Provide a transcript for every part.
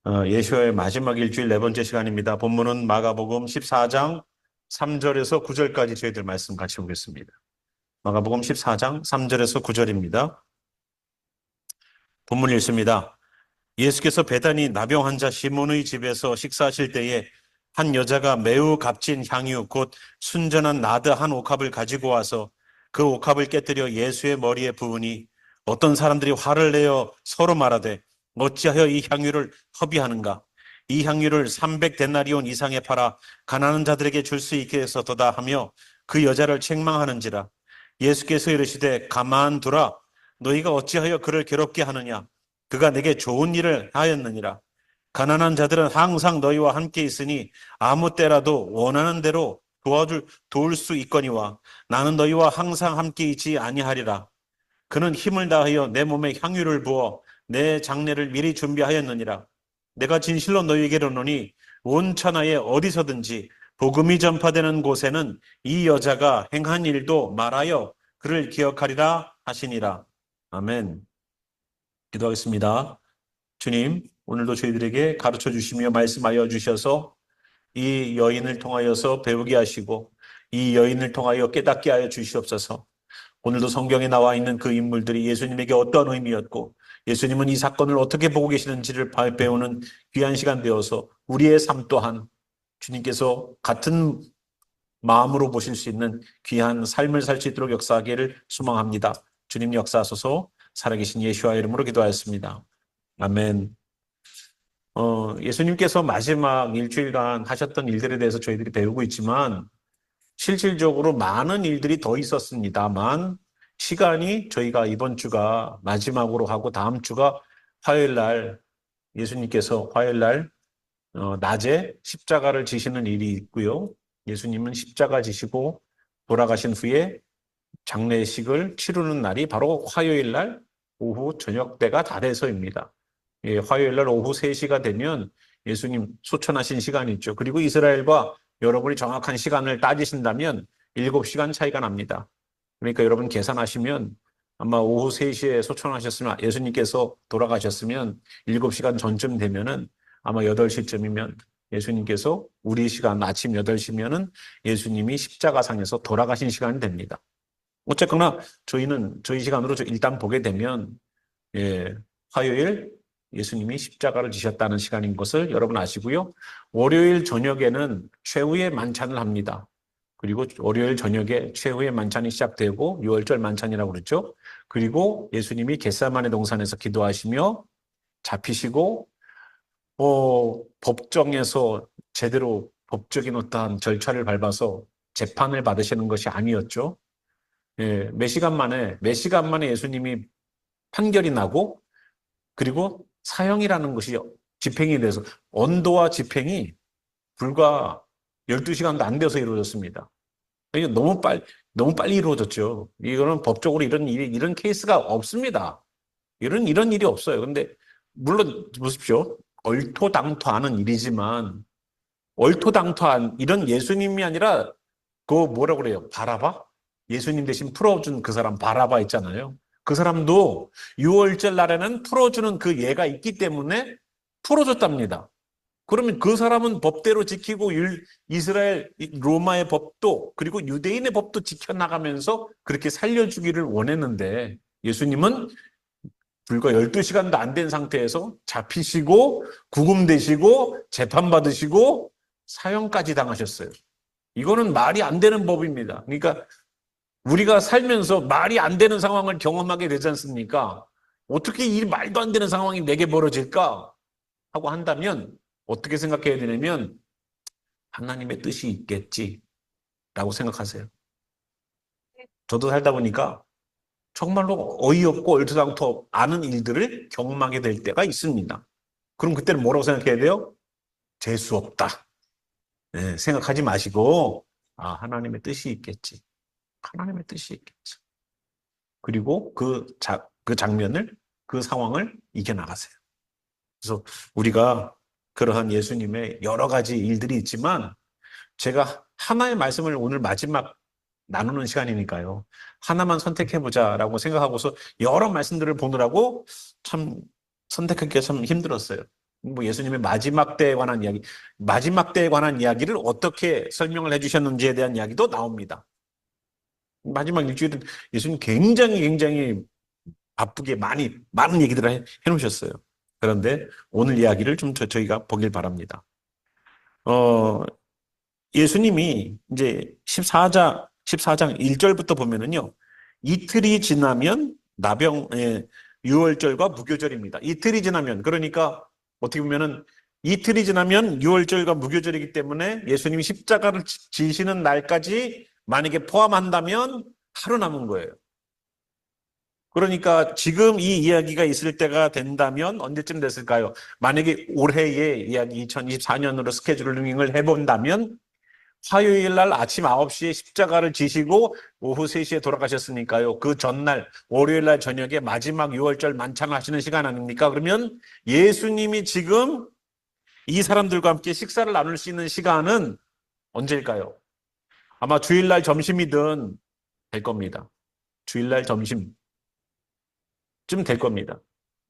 예수의 마지막 일주일 네 번째 시간입니다. 본문은 마가복음 14장 3절에서 9절까지 저희들 말씀 같이 보겠습니다. 마가복음 14장 3절에서 9절입니다. 본문 읽습니다. 예수께서 베다니 나병 환자 시몬의 집에서 식사하실 때에 한 여자가 매우 값진 향유 곧 순전한 나드 한 옥합을 가지고 와서 그 옥합을 깨뜨려 예수의 머리에 부으니 어떤 사람들이 화를 내어 서로 말하되 어찌하여 이 향유를 허비하는가? 이 향유를 300데나리온 이상에 팔아 가난한 자들에게 줄 수 있게 해서도다 하며 그 여자를 책망하는지라. 예수께서 이르시되 가만두라. 너희가 어찌하여 그를 괴롭게 하느냐? 그가 내게 좋은 일을 하였느니라. 가난한 자들은 항상 너희와 함께 있으니 아무 때라도 원하는 대로 도울 수 있거니와 나는 너희와 항상 함께 있지 아니하리라. 그는 힘을 다하여 내 몸에 향유를 부어 내 장례를 미리 준비하였느니라. 내가 진실로 너희에게 이르노니 온 천하에 어디서든지 복음이 전파되는 곳에는 이 여자가 행한 일도 말하여 그를 기억하리라 하시니라. 아멘. 기도하겠습니다. 주님, 오늘도 저희들에게 가르쳐 주시며 말씀하여 주셔서 이 여인을 통하여서 배우게 하시고 이 여인을 통하여 깨닫게 하여 주시옵소서. 오늘도 성경에 나와 있는 그 인물들이 예수님에게 어떤 의미였고 예수님은 이 사건을 어떻게 보고 계시는지를 배우는 귀한 시간 되어서 우리의 삶 또한 주님께서 같은 마음으로 보실 수 있는 귀한 삶을 살 수 있도록 역사하기를 소망합니다. 주님 역사하소서. 살아계신 예수와 이름으로 기도하였습니다. 아멘. 예수님께서 마지막 일주일간 하셨던 일들에 대해서 저희들이 배우고 있지만 실질적으로 많은 일들이 더 있었습니다만 시간이 저희가 이번 주가 마지막으로 하고 다음 주가 화요일 날 예수님께서 화요일 날 낮에 십자가를 지시는 일이 있고요. 예수님은 십자가 지시고 돌아가신 후에 장례식을 치르는 날이 바로 화요일 날 오후 저녁 때가 다 돼서입니다. 예, 화요일 날 오후 3시가 되면 예수님 소천하신 시간이 있죠. 그리고 이스라엘과 여러분이 정확한 시간을 따지신다면 7시간 차이가 납니다. 그러니까 여러분 계산하시면 아마 오후 3시에 소천하셨으면 예수님께서 돌아가셨으면 7시간 전쯤 되면은 아마 8시쯤이면 예수님께서 우리 시간 아침 8시면은 예수님이 십자가상에서 돌아가신 시간이 됩니다. 어쨌거나 저희는 저희 시간으로 일단 보게 되면 화요일 예수님이 십자가를 지셨다는 시간인 것을 여러분 아시고요. 월요일 저녁에는 최후의 만찬을 합니다. 그리고 월요일 저녁에 최후의 만찬이 시작되고 6월절 만찬이라고 그랬죠. 그리고 예수님이 겟세마네 동산에서 기도하시며 잡히시고 법정에서 제대로 법적인 어떠한 절차를 밟아서 재판을 받으시는 것이 아니었죠. 예, 몇 시간 만에 예수님이 판결이 나고 그리고 사형이라는 것이 집행이 돼서 언도와 집행이 불과 12시간도 안 돼서 이루어졌습니다. 이게 너무 빨리 이루어졌죠. 이거는 법적으로 이런 케이스가 없습니다. 이런 일이 없어요. 근데 물론 보십시오. 얼토당토하는 일이지만 얼토당토한 이런 예수님이 아니라 그 뭐라고 그래요? 바라바? 예수님 대신 풀어준 그 사람 바라바 있잖아요. 그 사람도 6월절 날에는 풀어주는 그 예가 있기 때문에 풀어줬답니다. 그러면 그 사람은 법대로 지키고 이스라엘 로마의 법도 그리고 유대인의 법도 지켜나가면서 그렇게 살려주기를 원했는데 예수님은 불과 12시간도 안 된 상태에서 잡히시고 구금되시고 재판받으시고 사형까지 당하셨어요. 이거는 말이 안 되는 법입니다. 그러니까 우리가 살면서 말이 안 되는 상황을 경험하게 되지 않습니까? 어떻게 이 말도 안 되는 상황이 내게 벌어질까? 하고 한다면 어떻게 생각해야 되냐면 하나님의 뜻이 있겠지라고 생각하세요. 저도 살다 보니까 정말로 어이없고 얼토당토 않은 일들을 경험하게 될 때가 있습니다. 그럼 그때는 뭐라고 생각해야 돼요? 재수 없다. 네, 생각하지 마시고 하나님의 뜻이 있겠지. 하나님의 뜻이 있겠지. 그리고 그 장면을 그 상황을 이겨나가세요. 그래서 우리가 그러한 예수님의 여러 가지 일들이 있지만 제가 하나의 말씀을 오늘 마지막 나누는 시간이니까요. 하나만 선택해보자라고 생각하고서 여러 말씀들을 보느라고 참 선택하기가 참 힘들었어요. 뭐 예수님의 마지막 때에 관한 이야기, 마지막 때에 관한 이야기를 어떻게 설명을 해주셨는지에 대한 이야기도 나옵니다. 마지막 일주일은 예수님 굉장히 바쁘게 많은 얘기들을 해놓으셨어요. 그런데 오늘 이야기를 좀 저희가 보길 바랍니다. 어, 예수님이 이제 14장 1절부터 보면은요, 이틀이 지나면 유월절과 무교절입니다. 이틀이 지나면, 그러니까 어떻게 보면은 이틀이 지나면 유월절과 무교절이기 때문에 예수님이 십자가를 지시는 날까지 만약에 포함한다면 하루 남은 거예요. 그러니까 지금 이 이야기가 있을 때가 된다면 언제쯤 됐을까요? 만약에 올해의 이야기 2024년으로 스케줄링을 해본다면 화요일 날 아침 9시에 십자가를 지시고 오후 3시에 돌아가셨으니까요. 그 전날 월요일 날 저녁에 마지막 유월절 만찬하시는 시간 아닙니까? 그러면 예수님이 지금 이 사람들과 함께 식사를 나눌 수 있는 시간은 언제일까요? 아마 주일날 점심이든 될 겁니다. 주일날 점심쯤 될 겁니다.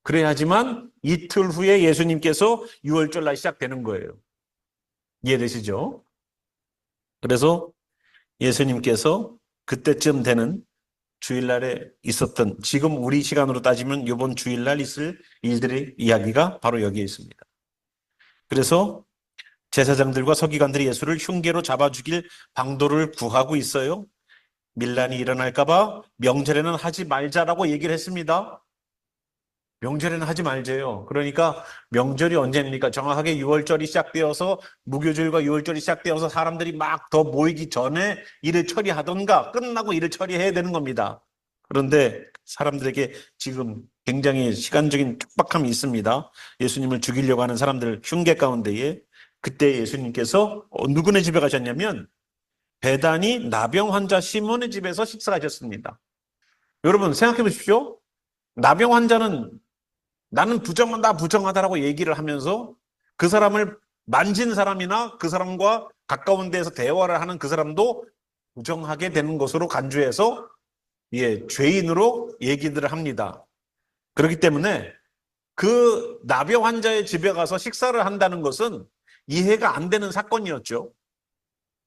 그래야지만 이틀 후에 예수님께서 유월절 날 시작되는 거예요. 이해되시죠? 그래서 예수님께서 그때쯤 되는 주일날에 있었던, 지금 우리 시간으로 따지면 이번 주일날 있을 일들의 이야기가 바로 여기에 있습니다. 그래서 제사장들과 서기관들이 예수를 흉계로 잡아 죽일 방도를 구하고 있어요. 밀란이 일어날까봐 명절에는 하지 말자라고 얘기를 했습니다. 명절에는 하지 말재요. 그러니까 명절이 언제입니까? 정확하게 유월절이 시작되어서 무교절과 유월절이 시작되어서 사람들이 막 더 모이기 전에 일을 처리하던가 끝나고 일을 처리해야 되는 겁니다. 그런데 사람들에게 지금 굉장히 시간적인 촉박함이 있습니다. 예수님을 죽이려고 하는 사람들 흉계 가운데에 그때 예수님께서 누구네 집에 가셨냐면 베다니 나병 환자 시몬의 집에서 식사하셨습니다. 여러분 생각해 보십시오. 나병 환자는 나는 부정하다라고 얘기를 하면서 그 사람을 만진 사람이나 그 사람과 가까운 데에서 대화를 하는 그 사람도 부정하게 되는 것으로 간주해서 죄인으로 얘기들을 합니다. 그렇기 때문에 그 나병 환자의 집에 가서 식사를 한다는 것은 이해가 안 되는 사건이었죠.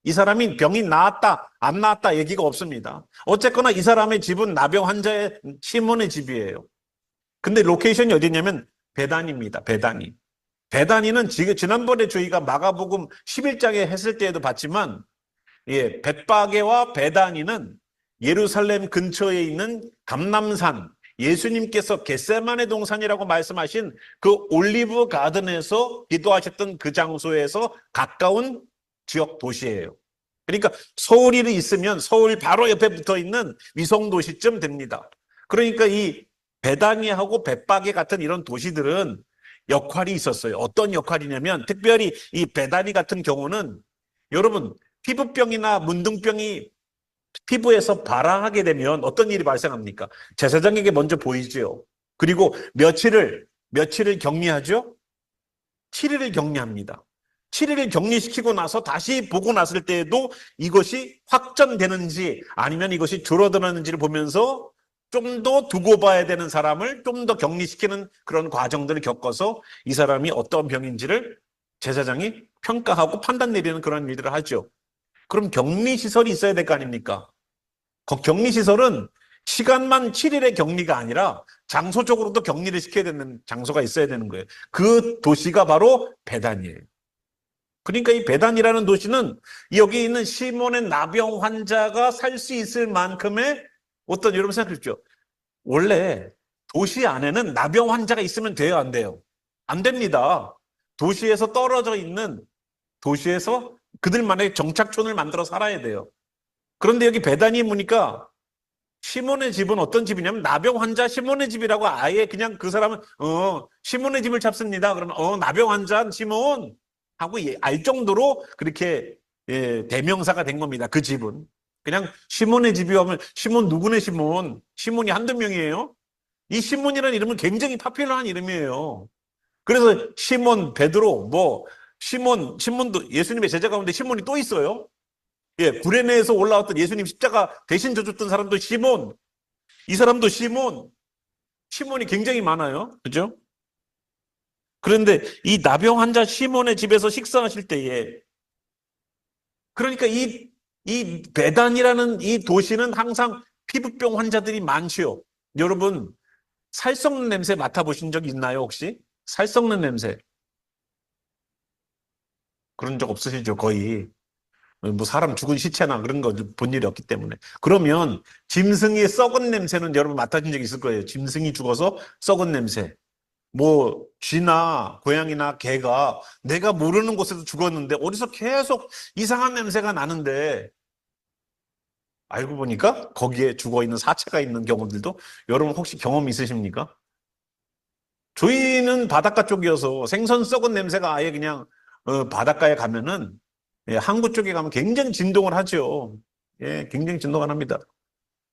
이 사람이 병이 나았다, 안 나았다 얘기가 없습니다. 어쨌거나 이 사람의 집은 나병 환자의 시몬의 집이에요. 근데 로케이션이 어디냐면 베다니입니다. 베다니. 베다니는 지난번에 저희가 마가복음 11장에 했을 때에도 봤지만 벳바게와 베다니는 예루살렘 근처에 있는 감람산, 예수님께서 겟세마네 동산이라고 말씀하신 그 올리브 가든에서 기도하셨던 그 장소에서 가까운 지역 도시예요. 그러니까 서울이 있으면 서울 바로 옆에 붙어 있는 위성 도시쯤 됩니다. 그러니까 이 베다니하고 벳바게 같은 이런 도시들은 역할이 있었어요. 어떤 역할이냐면 특별히 이 베다니 같은 경우는 여러분 피부병이나 문둥병이 피부에서 발화하게 되면 어떤 일이 발생합니까? 제사장에게 먼저 보이죠. 그리고 며칠을 격리하죠. 7일을 격리합니다. 7일을 격리시키고 나서 다시 보고 났을 때에도 이것이 확전되는지 아니면 이것이 줄어드는지를 보면서 좀 더 두고 봐야 되는 사람을 좀 더 격리시키는 그런 과정들을 겪어서 이 사람이 어떤 병인지를 제사장이 평가하고 판단 내리는 그런 일들을 하죠. 그럼 격리시설이 있어야 될 거 아닙니까? 격리시설은 시간만 7일의 격리가 아니라 장소적으로도 격리를 시켜야 되는 장소가 있어야 되는 거예요. 그 도시가 바로 베단이에요. 그러니까 이 베단이라는 도시는 여기 있는 시몬의 나병 환자가 살 수 있을 만큼의 어떤, 여러분 생각해 보십시오. 원래 도시 안에는 나병 환자가 있으면 돼요, 안 돼요? 안 됩니다. 도시에서 떨어져 있는, 도시에서 그들만의 정착촌을 만들어 살아야 돼요. 그런데 여기 베다니에 보니까 시몬의 집은 어떤 집이냐면 나병 환자 시몬의 집이라고 아예 그냥 그 사람은 시몬의 집을 잡습니다. 그러면 나병 환자 시몬 하고 알 정도로 그렇게 대명사가 된 겁니다. 그 집은. 그냥 시몬의 집이 오면 시몬 누구네 시몬? 시몬이 한두 명이에요. 이 시몬이라는 이름은 굉장히 파퓰러한 이름이에요. 그래서 시몬, 베드로, 시몬도 예수님의 제자 가운데 시몬이 또 있어요. 구레네에서 올라왔던 예수님 십자가 대신 져줬던 사람도 시몬, 이 사람도 시몬, 시몬이 굉장히 많아요. 그죠? 그런데 이 나병 환자 시몬의 집에서 식사하실 때에, 그러니까 이 베단이라는 이 도시는 항상 피부병 환자들이 많지요. 여러분, 살 썩는 냄새 맡아보신 적 있나요, 혹시? 살 썩는 냄새. 그런 적 없으시죠, 거의. 뭐 사람 죽은 시체나 그런 거 본 일이 없기 때문에. 그러면 짐승의 썩은 냄새는 여러분 맡아본 적 있을 거예요. 짐승이 죽어서 썩은 냄새. 뭐 쥐나 고양이나 개가 내가 모르는 곳에서 죽었는데 어디서 계속 이상한 냄새가 나는데 알고 보니까 거기에 죽어 있는 사체가 있는 경우들도 여러분 혹시 경험 있으십니까? 저희는 바닷가 쪽이어서 생선 썩은 냄새가 아예 그냥 바닷가에 가면은, 예, 항구 쪽에 가면 굉장히 진동을 하죠. 예, 굉장히 진동을 합니다.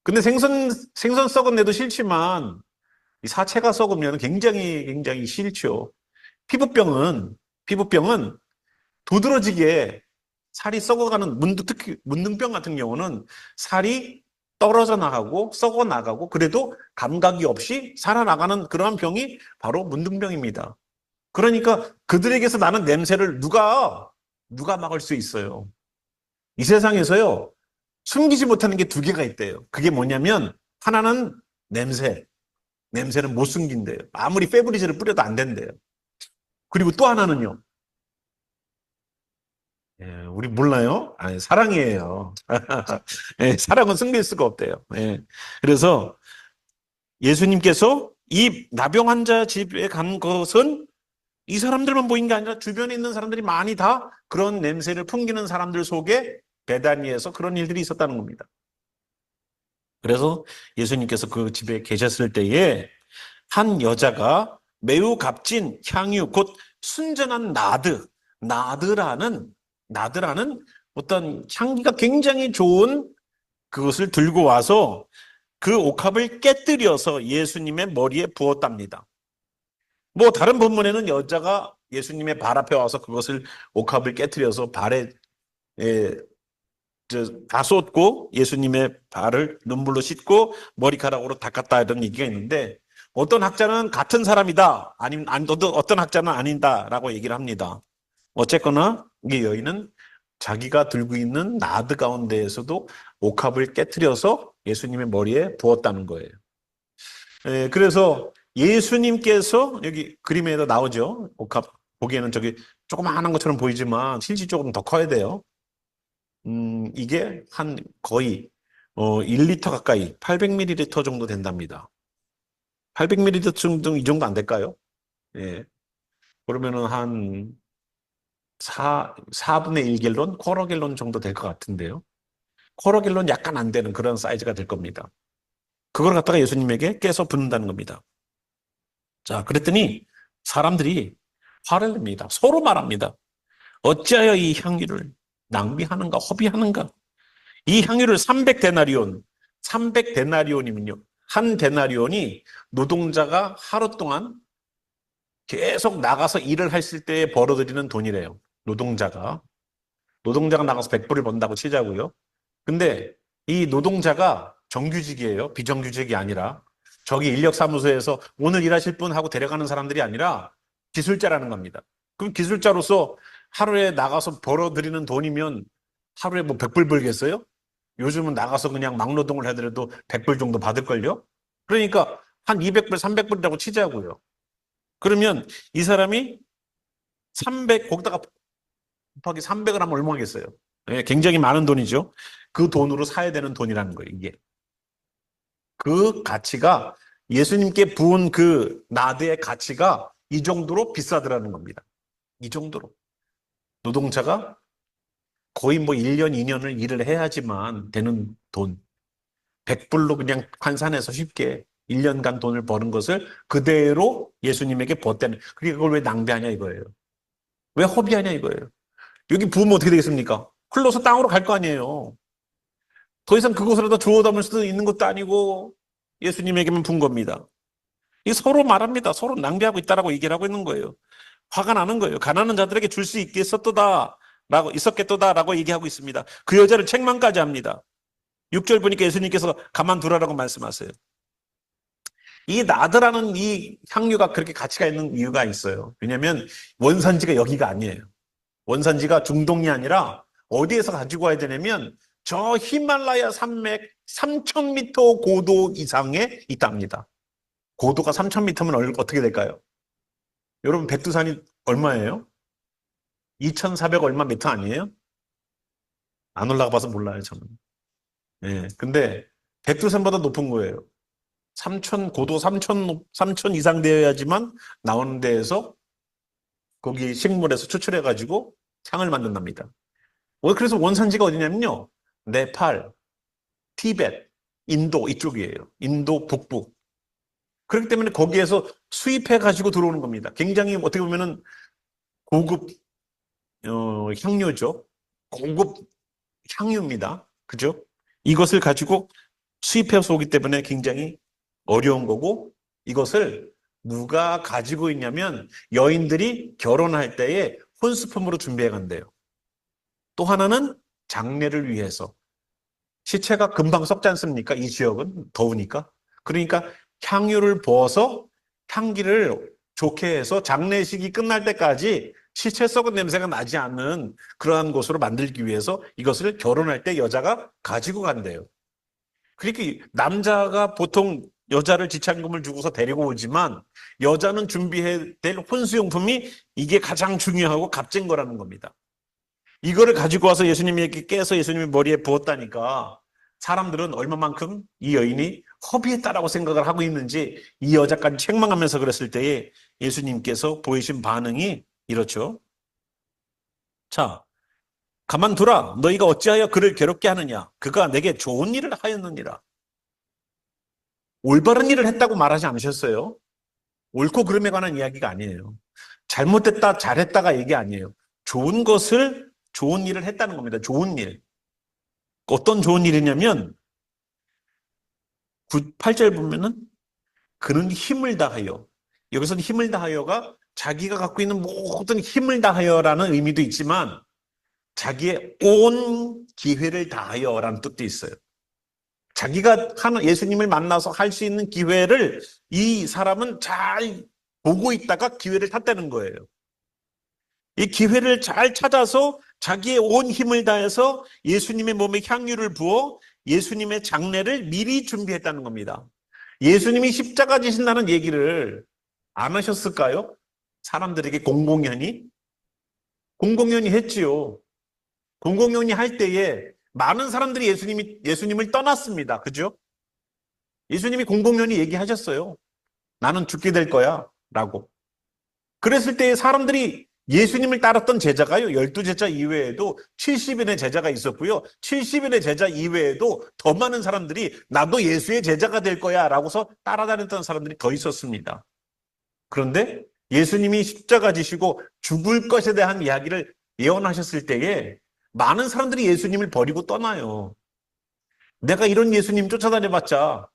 근데 생선 썩은 내도 싫지만 이 사체가 썩으면 굉장히 싫죠. 피부병은 두드러지게 살이 썩어가는 특히 문둥병 같은 경우는 살이 떨어져 나가고 썩어 나가고 그래도 감각이 없이 살아나가는 그러한 병이 바로 문둥병입니다. 그러니까 그들에게서 나는 냄새를 누가 막을 수 있어요? 이 세상에서요, 숨기지 못하는 게 두 개가 있대요. 그게 뭐냐면 하나는 냄새. 냄새는 못 숨긴대요. 아무리 페브리즈를 뿌려도 안 된대요. 그리고 또 하나는요. 예, 우리 몰라요? 아니, 사랑이에요. 예, 사랑은 숨길 수가 없대요. 예. 그래서 예수님께서 이 나병 환자 집에 간 것은 이 사람들만 보인 게 아니라 주변에 있는 사람들이 많이 다 그런 냄새를 풍기는 사람들 속에 베다니에서 그런 일들이 있었다는 겁니다. 그래서 예수님께서 그 집에 계셨을 때에 한 여자가 매우 값진 향유, 곧 순전한 나드라는 어떤 향기가 굉장히 좋은 그것을 들고 와서 그 옥합을 깨뜨려서 예수님의 머리에 부었답니다. 뭐 다른 본문에는 여자가 예수님의 발 앞에 와서 그것을 옥합을 깨뜨려서 발에 다 쏟고 예수님의 발을 눈물로 씻고 머리카락으로 닦았다 이런 얘기가 있는데 어떤 학자는 같은 사람이다 아니면 어떤 학자는 아닌다라고 얘기를 합니다. 어쨌거나 이 여인은 자기가 들고 있는 나드 가운데에서도 옥합을 깨뜨려서 예수님의 머리에 부었다는 거예요. 그래서 예수님께서 여기 그림에도 나오죠. 옥합 보기에는 저기 조그마한 것처럼 보이지만 실질적으로 더 커야 돼요. 이게 한 거의 1리터 가까이 800ml 정도 된답니다. 800ml 정도 이 정도 안 될까요? 예. 그러면은 한 4분의 1갤론, 쿼러 갤론 정도 될 것 같은데요. 쿼러 갤론 약간 안 되는 그런 사이즈가 될 겁니다. 그걸 갖다가 예수님에게 깨서 붓는다는 겁니다. 자, 그랬더니 사람들이 화를 냅니다. 서로 말합니다. 어찌하여 이 향유를 낭비하는가, 허비하는가? 이 향유를 300데나리온이면요. 한 데나리온이 노동자가 하루 동안 계속 나가서 일을 했을 때 벌어들이는 돈이래요. 노동자가 나가서 100불을 번다고 치자고요. 근데 이 노동자가 정규직이에요. 비정규직이 아니라. 저기 인력사무소에서 오늘 일하실 분 하고 데려가는 사람들이 아니라 기술자라는 겁니다. 그럼 기술자로서 하루에 나가서 벌어들이는 돈이면 하루에 뭐 100불 벌겠어요? 요즘은 나가서 그냥 막노동을 해더라도 100불 정도 받을걸요? 그러니까 한 200불, 300불이라고 치자고요. 그러면 이 사람이 거기다가 곱하기 300을 하면 얼마겠어요? 예, 굉장히 많은 돈이죠. 그 돈으로 사야 되는 돈이라는 거예요, 이게. 그 가치가 예수님께 부은 그 나드의 가치가 이 정도로 비싸더라는 겁니다. 이 정도로. 노동자가 거의 뭐 1년, 2년을 일을 해야지만 되는 돈. 100불로 그냥 환산해서 쉽게 1년간 돈을 버는 것을 그대로 예수님에게 벗대는. 그게 그걸 왜 낭비하냐 이거예요. 왜 허비하냐 이거예요. 여기 부으면 어떻게 되겠습니까? 흘러서 땅으로 갈 거 아니에요. 더 이상 그곳으로 다 주워 담을 수도 있는 것도 아니고 예수님에게만 분 겁니다. 이 서로 말합니다. 서로 낭비하고 있다라고 얘기를 하고 있는 거예요. 화가 나는 거예요. 가난한 자들에게 줄 수 있었겠도다라고 얘기하고 있습니다. 그 여자를 책망까지 합니다. 6절 보니까 예수님께서 가만두라라고 말씀하세요. 이 나드라는 이 향유가 그렇게 가치가 있는 이유가 있어요. 왜냐하면 원산지가 여기가 아니에요. 원산지가 중동이 아니라 어디에서 가지고 와야 되냐면 저 히말라야 산맥 3,000m 고도 이상에 있답니다. 고도가 3,000m면 어떻게 될까요? 여러분 백두산이 얼마예요? 2,400 얼마 미터 아니에요? 안 올라가 봐서 몰라요, 저는. 예. 근데 백두산보다 높은 거예요. 3,000 고도 3,000 이상 되어야지만 나오는 데에서 거기 식물에서 추출해 가지고 향을 만든답니다. 그래서 원산지가 어디냐면요. 네팔, 티벳, 인도 이쪽이에요. 인도 북부. 그렇기 때문에 거기에서 수입해 가지고 들어오는 겁니다. 굉장히 어떻게 보면은 고급 향료죠. 고급 향유입니다. 그죠? 이것을 가지고 수입해서 오기 때문에 굉장히 어려운 거고, 이것을 누가 가지고 있냐면 여인들이 결혼할 때에 혼수품으로 준비해 간대요. 또 하나는 장례를 위해서. 시체가 금방 썩지 않습니까? 이 지역은 더우니까. 그러니까 향유를 부어서 향기를 좋게 해서 장례식이 끝날 때까지 시체 썩은 냄새가 나지 않는 그러한 곳으로 만들기 위해서 이것을 결혼할 때 여자가 가지고 간대요. 그러니까 남자가 보통 여자를 지참금을 주고서 데리고 오지만 여자는 준비해야 될 혼수용품이 이게 가장 중요하고 값진 거라는 겁니다. 이거를 가지고 와서 예수님에게 깨서 예수님의 머리에 부었다니까 사람들은 얼마만큼 이 여인이 허비했다라고 생각을 하고 있는지 이 여자까지 책망하면서 그랬을 때에 예수님께서 보이신 반응이 이렇죠. 자, 가만두라. 너희가 어찌하여 그를 괴롭게 하느냐. 그가 내게 좋은 일을 하였느니라. 올바른 일을 했다고 말하지 않으셨어요. 옳고 그름에 관한 이야기가 아니에요. 잘못됐다, 잘했다가 얘기 아니에요. 좋은 일을 했다는 겁니다. 좋은 일. 어떤 좋은 일이냐면 8절 보면은 그는 힘을 다하여. 여기서는 힘을 다하여가 자기가 갖고 있는 모든 힘을 다하여라는 의미도 있지만 자기의 온 기회를 다하여라는 뜻도 있어요. 자기가 예수님을 만나서 할 수 있는 기회를 이 사람은 잘 보고 있다가 기회를 탔다는 거예요. 이 기회를 잘 찾아서 자기의 온 힘을 다해서 예수님의 몸에 향유를 부어 예수님의 장례를 미리 준비했다는 겁니다. 예수님이 십자가 지신다는 얘기를 안 하셨을까요? 사람들에게 공공연히 했지요. 공공연히 할 때에 많은 사람들이 예수님을 떠났습니다. 그죠? 예수님이 공공연히 얘기하셨어요. 나는 죽게 될 거야. 라고. 그랬을 때 사람들이 예수님을 따랐던 제자가요. 12제자 이외에도 70인의 제자가 있었고요. 70인의 제자 이외에도 더 많은 사람들이 나도 예수의 제자가 될 거야 라고서 따라다녔던 사람들이 더 있었습니다. 그런데 예수님이 십자가 지시고 죽을 것에 대한 이야기를 예언하셨을 때에 많은 사람들이 예수님을 버리고 떠나요. 내가 이런 예수님 쫓아다녀봤자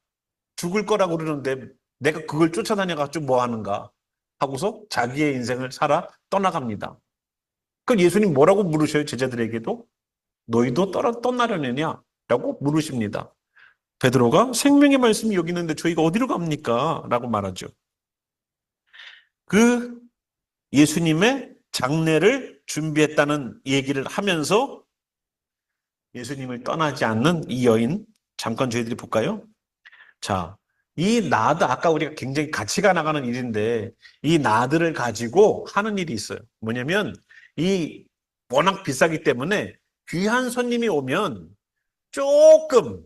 죽을 거라고 그러는데 내가 그걸 쫓아다녀가지고 뭐 하는가 하고서 자기의 인생을 살아 떠나갑니다. 그럼 예수님 뭐라고 물으셔요? 제자들에게도 너희도 떠나려느냐? 라고 물으십니다. 베드로가 생명의 말씀이 여기 있는데 저희가 어디로 갑니까? 라고 말하죠. 그 예수님의 장례를 준비했다는 얘기를 하면서 예수님을 떠나지 않는 이 여인 잠깐 저희들이 볼까요? 자, 이 나드 아까 우리가 굉장히 가치가 나가는 일인데 이 나드를 가지고 하는 일이 있어요. 뭐냐면 이 워낙 비싸기 때문에 귀한 손님이 오면 조금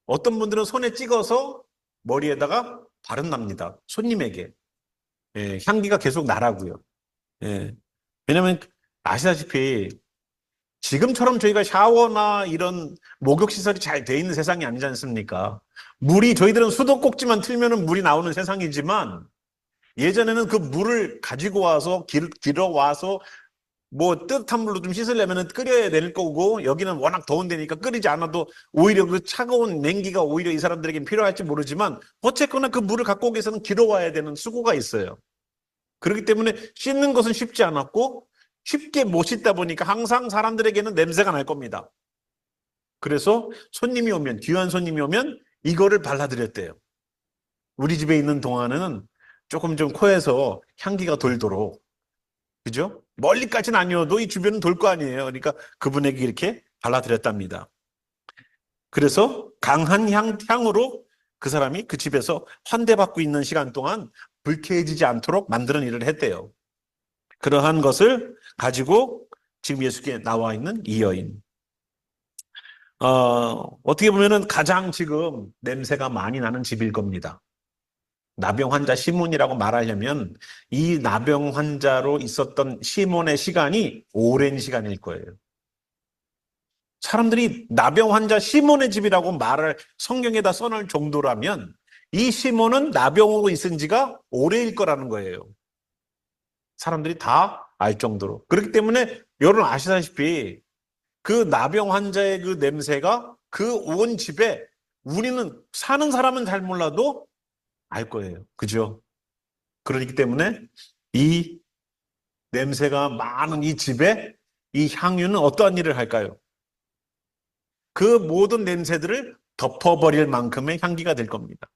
어떤 분들은 손에 찍어서 머리에다가 바른답니다. 손님에게. 예, 향기가 계속 나라고요. 예. 왜냐면 아시다시피 지금처럼 저희가 샤워나 이런 목욕시설이 잘 돼 있는 세상이 아니지 않습니까? 저희들은 수도꼭지만 틀면은 물이 나오는 세상이지만 예전에는 그 물을 가지고 와서 길어 와서 뭐 뜨뜻한 물로 좀 씻으려면은 끓여야 될 거고 여기는 워낙 더운 데니까 끓이지 않아도 오히려 그 차가운 냉기가 오히려 이 사람들에겐 필요할지 모르지만 어쨌거나 그 물을 갖고 오기 위해서는 길어 와야 되는 수고가 있어요. 그렇기 때문에 씻는 것은 쉽지 않았고 쉽게 못 씻다 보니까 항상 사람들에게는 냄새가 날 겁니다. 그래서 귀한 손님이 오면 이거를 발라드렸대요. 우리 집에 있는 동안은 조금 좀 코에서 향기가 돌도록, 그죠? 멀리까지는 아니어도 이 주변은 돌 거 아니에요. 그러니까 그분에게 이렇게 발라드렸답니다. 그래서 강한 향으로 그 사람이 그 집에서 환대받고 있는 시간 동안 불쾌해지지 않도록 만드는 일을 했대요. 그러한 것을 가지고 지금 예수께 나와 있는 이 여인. 어떻게 보면은 가장 지금 냄새가 많이 나는 집일 겁니다. 나병 환자 시몬이라고 말하려면 이 나병 환자로 있었던 시몬의 시간이 오랜 시간일 거예요. 사람들이 나병 환자 시몬의 집이라고 말을 성경에다 써놓을 정도라면 이 시몬은 나병으로 있은 지가 오래일 거라는 거예요. 사람들이 다 알 정도로. 그렇기 때문에 여러분 아시다시피 그 나병 환자의 그 냄새가 그 온 집에 우리는 사는 사람은 잘 몰라도 알 거예요. 그죠? 그렇기 때문에 이 냄새가 많은 이 집에 이 향유는 어떠한 일을 할까요? 그 모든 냄새들을 덮어버릴 만큼의 향기가 될 겁니다.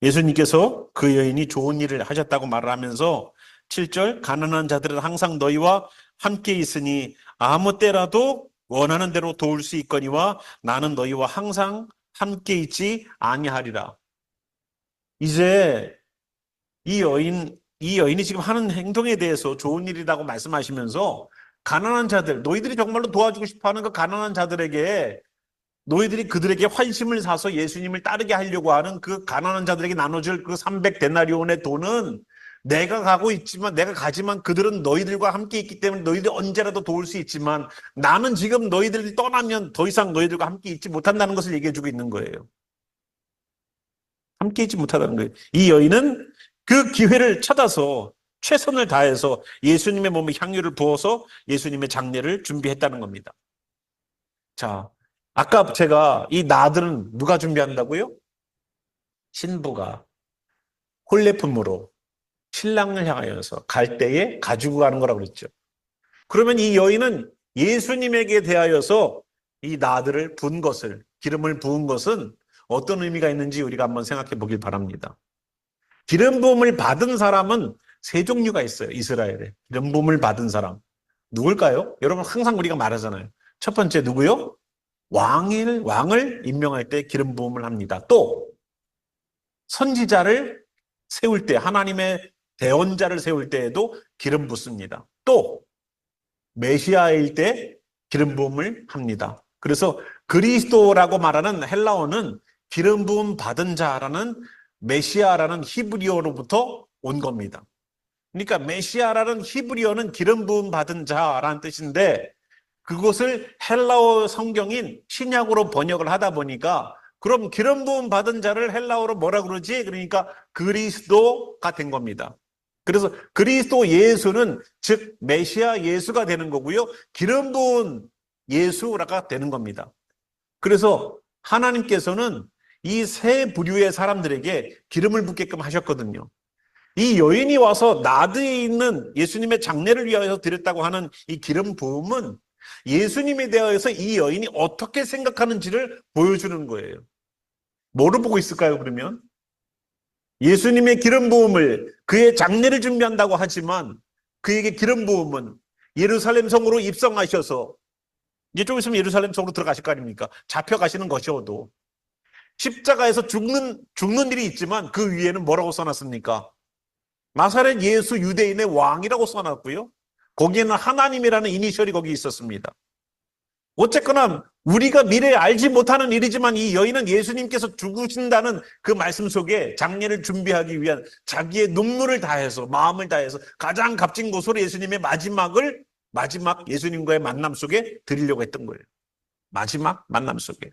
예수님께서 그 여인이 좋은 일을 하셨다고 말을 하면서 7절 가난한 자들은 항상 너희와 함께 있으니 아무 때라도 원하는 대로 도울 수 있거니와 나는 너희와 항상 함께 있지 아니하리라. 이제 이 여인이 지금 하는 행동에 대해서 좋은 일이라고 말씀하시면서 가난한 자들, 너희들이 정말로 도와주고 싶어 하는 그 가난한 자들에게 너희들이 그들에게 환심을 사서 예수님을 따르게 하려고 하는 그 가난한 자들에게 나눠줄 그 300데나리온의 돈은 내가 가고 있지만, 내가 가지만 그들은 너희들과 함께 있기 때문에 너희들이 언제라도 도울 수 있지만 나는 지금 너희들이 떠나면 더 이상 너희들과 함께 있지 못한다는 것을 얘기해주고 있는 거예요. 함께 있지 못하다는 거예요. 이 여인은 그 기회를 찾아서 최선을 다해서 예수님의 몸에 향유를 부어서 예수님의 장례를 준비했다는 겁니다. 자, 아까 제가 이 나들은 누가 준비한다고요? 신부가 혼례품으로 신랑을 향하여서 갈 때에 가지고 가는 거라고 그랬죠. 그러면 이 여인은 예수님에게 대하여서 이 나들을 분 것을, 기름을 부은 것은 어떤 의미가 있는지 우리가 한번 생각해 보길 바랍니다. 기름 부음을 받은 사람은 세 종류가 있어요. 이스라엘에. 기름 부음을 받은 사람. 누굴까요? 여러분 항상 우리가 말하잖아요. 첫 번째 누구요? 왕을 임명할 때 기름 부음을 합니다. 또 선지자를 세울 때, 하나님의 대언자를 세울 때에도 기름 붓습니다. 또 메시아일 때 기름 부음을 합니다. 그래서 그리스도라고 말하는 헬라어는 기름 부음 받은 자라는 메시아라는 히브리어로부터 온 겁니다. 그러니까 메시아라는 히브리어는 기름 부음 받은 자라는 뜻인데 그것을 헬라어 성경인 신약으로 번역을 하다 보니까 그럼 기름 부음 받은 자를 헬라어로 뭐라 그러지? 그러니까 그리스도가 된 겁니다. 그래서 그리스도 예수는 즉 메시아 예수가 되는 거고요. 기름 부은 예수가 되는 겁니다. 그래서 하나님께서는 이 세 부류의 사람들에게 기름을 붓게끔 하셨거든요. 이 여인이 와서 나드에 있는 예수님의 장례를 위하여 드렸다고 하는 이 기름 부음은 예수님에 대하여서 이 여인이 어떻게 생각하는지를 보여주는 거예요. 뭐를 보고 있을까요, 그러면? 예수님의 기름 부음을 그의 장례를 준비한다고 하지만 그에게 기름 부음은 예루살렘 성으로 입성하셔서 이제 좀 있으면 예루살렘 성으로 들어가실 거 아닙니까? 잡혀가시는 것이어도 십자가에서 죽는 일이 있지만 그 위에는 뭐라고 써놨습니까? 나사렛 예수 유대인의 왕이라고 써놨고요. 거기에는 하나님이라는 이니셜이 거기 있었습니다. 어쨌거나 우리가 미래에 알지 못하는 일이지만 이 여인은 예수님께서 죽으신다는 그 말씀 속에 장례를 준비하기 위한 자기의 눈물을 다해서 마음을 다해서 가장 값진 곳으로 예수님의 마지막 예수님과의 만남 속에 드리려고 했던 거예요. 마지막 만남 속에.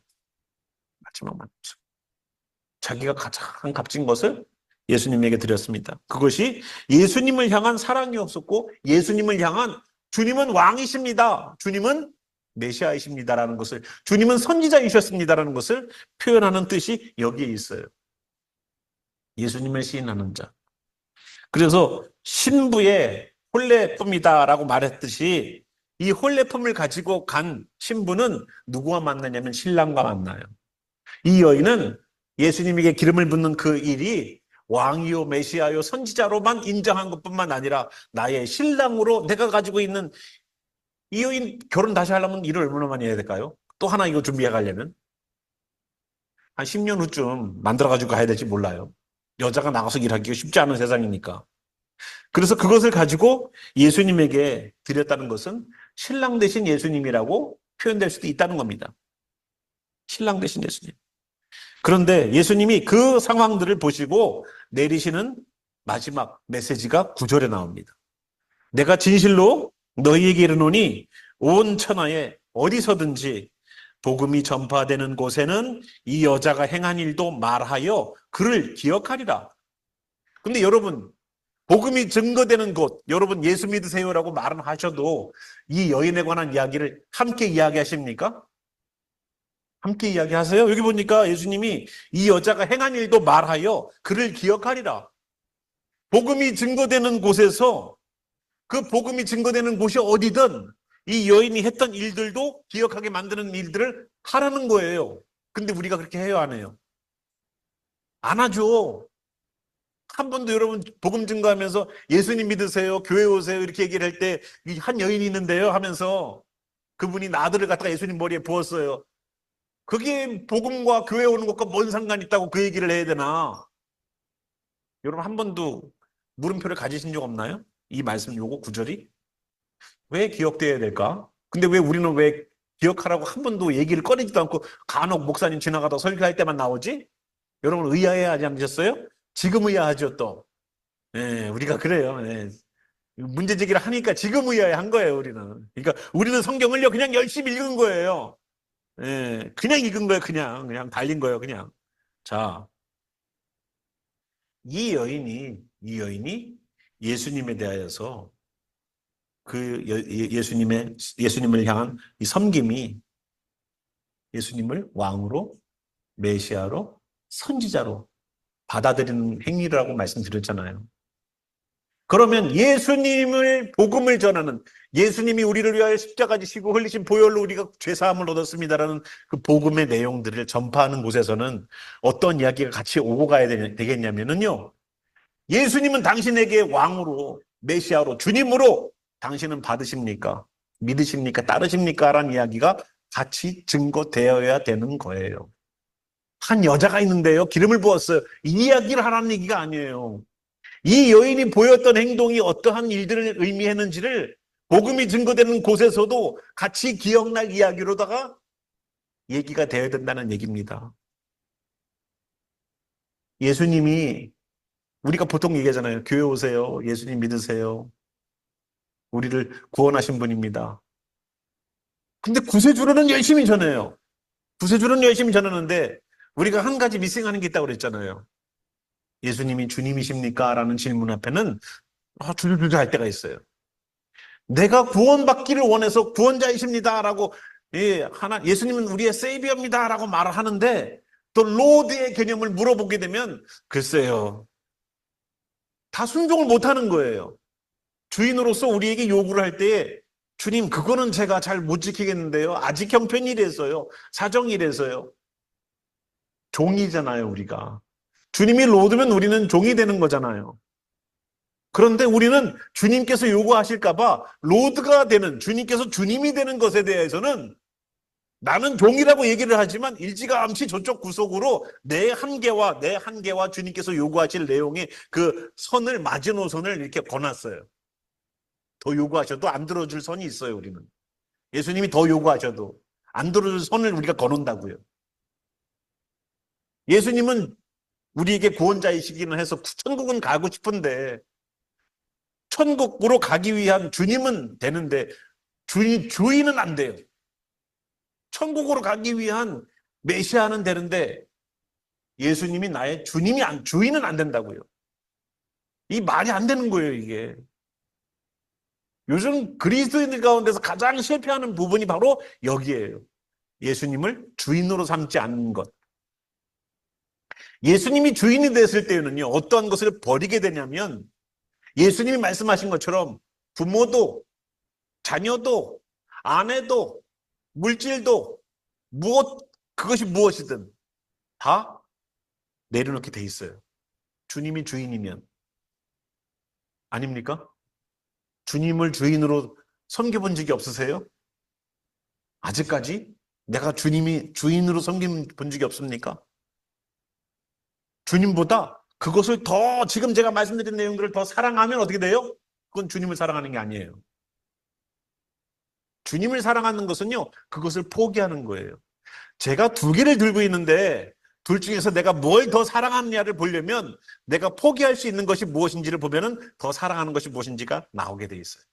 자기가 가장 값진 것을 예수님에게 드렸습니다. 그것이 예수님을 향한 사랑이었었고 예수님을 향한 주님은 왕이십니다. 주님은 메시아이십니다라는 것을, 주님은 선지자이셨습니다라는 것을 표현하는 뜻이 여기에 있어요. 예수님을 시인하는 자. 그래서 신부의 혼례품이다라고 말했듯이 이 혼례품을 가지고 간 신부는 누구와 만나냐면 신랑과 만나요. 이 여인은 예수님에게 기름을 붓는 그 일이 왕이요 메시아요 선지자로만 인정한 것뿐만 아니라 나의 신랑으로 내가 가지고 있는 이 여인 결혼 다시 하려면 일을 얼마나 많이 해야 될까요? 또 하나 이거 준비해 가려면 한 10년 후쯤 만들어 가지고 가야 될지 몰라요. 여자가 나가서 일하기가 쉽지 않은 세상이니까. 그래서 그것을 가지고 예수님에게 드렸다는 것은 신랑 대신 예수님이라고 표현될 수도 있다는 겁니다. 신랑 대신 예수님. 그런데 예수님이 그 상황들을 보시고 내리시는 마지막 메시지가 9절에 나옵니다. 내가 진실로 너희에게 이르노니 온 천하에 어디서든지 복음이 전파되는 곳에는 이 여자가 행한 일도 말하여 그를 기억하리라. 근데 여러분, 복음이 증거되는 곳, 여러분 예수 믿으세요라고 말은 하셔도 이 여인에 관한 이야기를 함께 이야기하십니까? 함께 이야기하세요? 여기 보니까 예수님이 이 여자가 행한 일도 말하여 그를 기억하리라. 복음이 증거되는 곳에서 그 복음이 증거되는 곳이 어디든 이 여인이 했던 일들도 기억하게 만드는 일들을 하라는 거예요. 근데 우리가 그렇게 해요, 안 해요? 안 하죠. 한 번도 여러분 복음 증거하면서 예수님 믿으세요, 교회 오세요 이렇게 얘기를 할 때 한 여인이 있는데요 하면서 그분이 나들을 갖다가 예수님 머리에 부었어요. 그게 복음과 교회 오는 것과 뭔 상관이 있다고 그 얘기를 해야 되나? 여러분 한 번도 물음표를 가지신 적 없나요? 이 말씀 요거 구절이 왜 기억돼야 될까? 근데 왜 우리는 왜 기억하라고 한 번도 얘기를 꺼내지도 않고 간혹 목사님 지나가다 설교할 때만 나오지? 여러분 의아해하지 않으셨어요? 지금 의아하죠 또. 네, 우리가 그래요. 네. 문제 제기를 하니까 지금 의아해한 거예요 우리는. 그러니까 우리는 성경을요 그냥 열심히 읽은 거예요. 네, 그냥 읽은 거예요. 그냥 달린 거예요. 그냥. 자, 이 여인이 예수님에 대하여서 그 예수님을 향한 이 섬김이 예수님을 왕으로 메시아로 선지자로 받아들이는 행위라고 말씀드렸잖아요. 그러면 예수님을 복음을 전하는 예수님이 우리를 위하여 십자가 지시고 흘리신 보혈로 우리가 죄사함을 얻었습니다라는 그 복음의 내용들을 전파하는 곳에서는 어떤 이야기가 같이 오고 가야 되겠냐면요. 예수님은 당신에게 왕으로 메시아로 주님으로 당신은 받으십니까? 믿으십니까? 따르십니까? 라는 이야기가 같이 증거되어야 되는 거예요. 한 여자가 있는데요. 기름을 부었어요. 이 이야기를 하라는 얘기가 아니에요. 이 여인이 보였던 행동이 어떠한 일들을 의미했는지를 복음이 증거되는 곳에서도 같이 기억날 이야기로다가 얘기가 되어야 된다는 얘기입니다. 예수님이 우리가 보통 얘기하잖아요. 교회 오세요. 예수님 믿으세요. 우리를 구원하신 분입니다. 근데 구세주로는 열심히 전해요. 구세주로는 열심히 전하는데 우리가 한 가지 미싱하는 게 있다고 그랬잖아요. 예수님이 주님이십니까? 라는 질문 앞에는 줄줄줄 할 때가 있어요. 내가 구원받기를 원해서 구원자이십니다라고 예수님은 우리의 세이비어입니다라고 말을 하는데 또 로드의 개념을 물어보게 되면 글쎄요. 다 순종을 못하는 거예요. 주인으로서 우리에게 요구를 할 때에 주님 그거는 제가 잘 못 지키겠는데요. 아직 형편이래서요. 사정이래서요. 종이잖아요 우리가. 주님이 로드면 우리는 종이 되는 거잖아요. 그런데 우리는 주님께서 요구하실까 봐 로드가 되는 주님께서 주님이 되는 것에 대해서는 나는 종이라고 얘기를 하지만 일찌감치 저쪽 구석으로 내 한계와 주님께서 요구하실 내용의 그 선을 마지노선을 이렇게 거놨어요. 더 요구하셔도 안 들어줄 선이 있어요 우리는. 예수님이 더 요구하셔도 안 들어줄 선을 우리가 거놓는다고요. 예수님은 우리에게 구원자이시기는 해서 천국은 가고 싶은데 천국으로 가기 위한 주님은 되는데 주인은 안 돼요. 천국으로 가기 위한 메시아는 되는데 예수님이 나의 주인은 안 된다고요. 이 말이 안 되는 거예요, 이게. 요즘 그리스도인들 가운데서 가장 실패하는 부분이 바로 여기에요. 예수님을 주인으로 삼지 않는 것. 예수님이 주인이 됐을 때는요, 어떠한 것을 버리게 되냐면 예수님이 말씀하신 것처럼 부모도, 자녀도, 아내도, 물질도, 그것이 무엇이든 다 내려놓게 돼 있어요. 주님이 주인이면. 아닙니까? 주님을 주인으로 섬겨본 적이 없으세요? 아직까지? 내가 주님이 주인으로 섬겨본 적이 없습니까? 주님보다 그것을 더 지금 제가 말씀드린 내용들을 더 사랑하면 어떻게 돼요? 그건 주님을 사랑하는 게 아니에요. 주님을 사랑하는 것은요, 그것을 포기하는 거예요. 제가 두 개를 들고 있는데 둘 중에서 내가 뭘 더 사랑하느냐를 보려면 내가 포기할 수 있는 것이 무엇인지를 보면은 더 사랑하는 것이 무엇인지가 나오게 돼 있어요.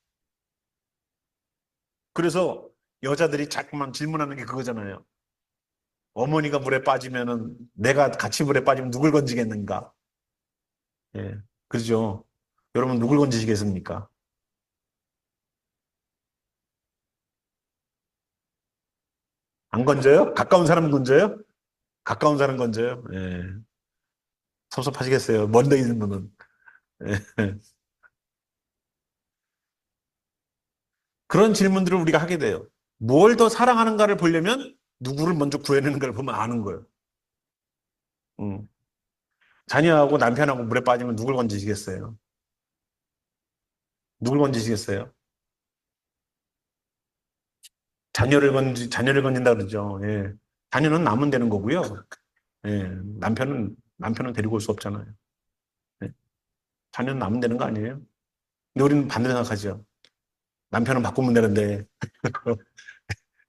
그래서 여자들이 자꾸만 질문하는 게 그거잖아요. 어머니가 물에 빠지면은 내가 같이 물에 빠지면 누굴 건지겠는가? 예, 그죠? 여러분 누굴 건지시겠습니까? 안 건져요? 가까운 사람 건져요? 가까운 사람 건져요? 예, 섭섭하시겠어요. 먼데 있는 분은. 예. 그런 질문들을 우리가 하게 돼요. 뭘 더 사랑하는가를 보려면 누구를 먼저 구해내는가를 보면 아는 거예요. 음. 자녀하고 남편하고 물에 빠지면 누굴 건지시겠어요? 누굴 건지시겠어요? 자녀를 건진다 그러죠. 예. 자녀는 남으면 되는 거고요. 예. 남편은 데리고 올 수 없잖아요. 예. 자녀는 남으면 되는 거 아니에요? 근데 우리는 반대로 생각하죠. 남편은 바꾸면 되는데,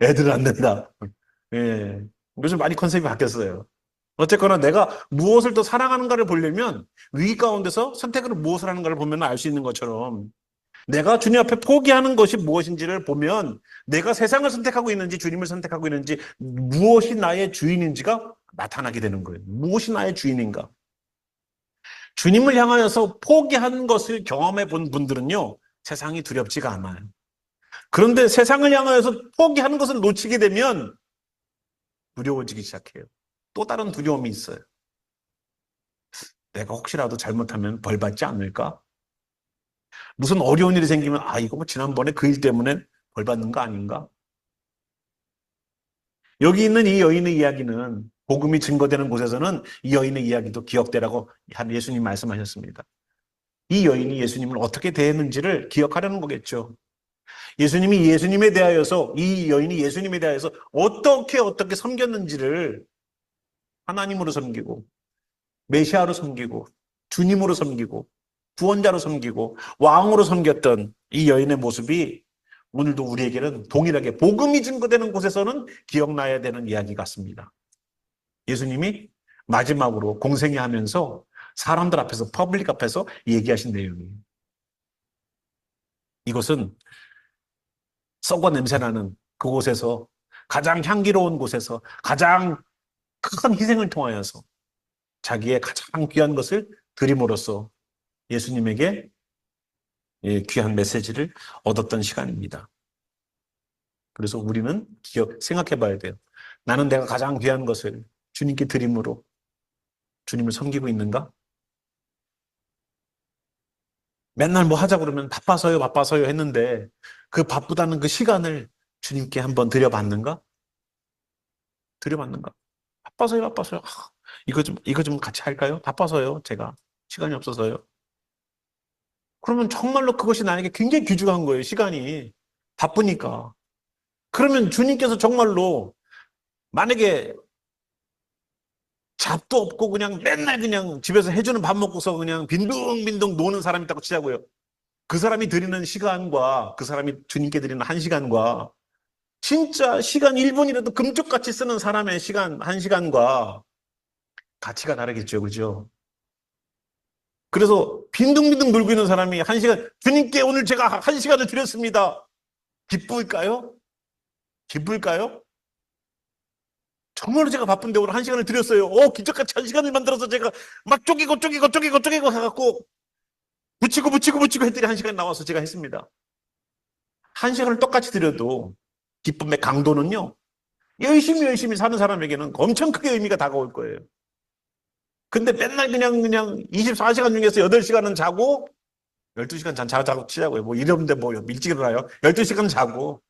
애들은 안 된다. 예. 요즘 많이 컨셉이 바뀌었어요. 어쨌거나 내가 무엇을 더 사랑하는가를 보려면 위기 가운데서 선택을 무엇을 하는가를 보면 알 수 있는 것처럼 내가 주님 앞에 포기하는 것이 무엇인지를 보면 내가 세상을 선택하고 있는지 주님을 선택하고 있는지 무엇이 나의 주인인지가 나타나게 되는 거예요. 무엇이 나의 주인인가? 주님을 향하여서 포기한 것을 경험해 본 분들은요, 세상이 두렵지가 않아요. 그런데 세상을 향하여서 포기하는 것을 놓치게 되면 두려워지기 시작해요. 또 다른 두려움이 있어요. 내가 혹시라도 잘못하면 벌 받지 않을까? 무슨 어려운 일이 생기면 이거 뭐 지난번에 그 일 때문에 벌 받는 거 아닌가? 여기 있는 이 여인의 이야기는 복음이 증거되는 곳에서는 이 여인의 이야기도 기억되라고 예수님 말씀하셨습니다. 이 여인이 예수님을 어떻게 대했는지를 기억하려는 거겠죠. 예수님에 대하여서 이 여인이 예수님에 대하여서 어떻게 섬겼는지를 하나님으로 섬기고 메시아로 섬기고 주님으로 섬기고 구원자로 섬기고 왕으로 섬겼던 이 여인의 모습이 오늘도 우리에게는 동일하게 복음이 증거되는 곳에서는 기억나야 되는 이야기 같습니다. 예수님이 마지막으로 공생애 하면서 사람들 앞에서 퍼블릭 앞에서 얘기하신 내용이에요. 이것은 썩어 냄새나는 그곳에서 가장 향기로운 곳에서 가장 큰 희생을 통하여서 자기의 가장 귀한 것을 드림으로써 예수님에게 귀한 메시지를 얻었던 시간입니다. 그래서 우리는 생각해 봐야 돼요. 나는 내가 가장 귀한 것을 주님께 드림으로 주님을 섬기고 있는가? 맨날 뭐 하자 그러면 바빠서요 했는데 그 바쁘다는 그 시간을 주님께 한번 드려봤는가? 드려봤는가? 바빠서요. 이거 좀 같이 할까요? 바빠서요. 제가 시간이 없어서요. 그러면 정말로 그것이 나에게 굉장히 귀중한 거예요. 시간이 바쁘니까. 그러면 주님께서 정말로 만약에 잡도 없고 그냥 맨날 그냥 집에서 해주는 밥 먹고서 그냥 빈둥빈둥 노는 사람이 있다고 치자고요. 그 사람이 드리는 시간과 그 사람이 주님께 드리는 한 시간과 진짜 시간 1분이라도 금쪽같이 쓰는 사람의 시간 한 시간과 가치가 다르겠죠. 그죠? 그래서 빈둥빈둥 놀고 있는 사람이 한 시간, 주님께 오늘 제가 한 시간을 드렸습니다. 기쁠까요? 기쁠까요? 정말로 제가 바쁜데 오늘 한 시간을 드렸어요. 기적같이 한 시간을 만들어서 제가 막 쪼개고 해갖고 붙이고 했더니 한 시간 나와서 제가 했습니다. 한 시간을 똑같이 드려도 기쁨의 강도는요, 열심히 사는 사람에게는 엄청 크게 의미가 다가올 거예요. 근데 맨날 그냥 24시간 중에서 8시간은 자고 12시간 자고 치자고요. 뭐 이러는데 뭐 일찍 일어나요. 12시간 자고